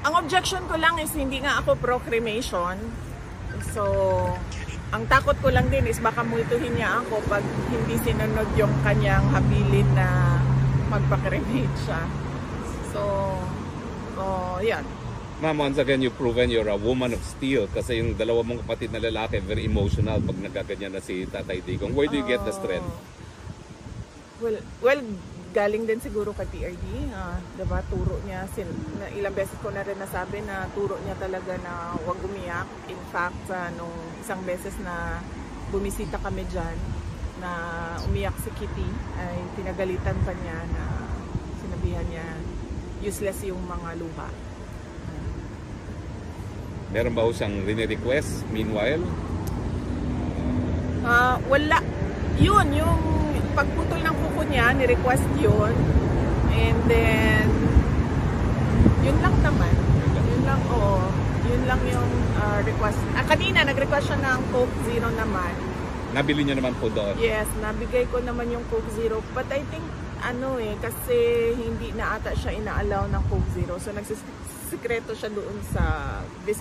Ang objection ko lang is hindi nga ako pro-cremation. So, ang takot ko lang din is baka multuhin niya ako pag hindi sinunod yung kanyang habilin na magpa-cremate siya. So, yan. Ma'am, once again, you've proven you're a woman of steel kasi yung dalawa mong kapatid na lalaki, very emotional pag nagkaganyan na si Tatay Digong. Where do you get the strength? Well, galing din siguro kay PRD. Diba, turo niya, ilang beses ko na rin nasabi na turo niya talaga na huwag umiyak. In fact, nung isang beses na bumisita kami dyan, na umiyak si Kitty, ay pinagalitan pa niya na sinabihan niya useless yung mga luha. Meron ba ho siyang rini-request meanwhile? Wala. Yun, yung pagputol ng kuko niya, ni-request yun. And then, yun lang naman. Yun lang, yun lang yung request. Kanina, nag-request siya ng Coke Zero naman. Nabili niyo naman po doon? Yes, nabigay ko naman yung Coke Zero. But I think, kasi hindi na ata siya ina-allow ng Coke Zero. So, nagsisikreto siya doon sa visit.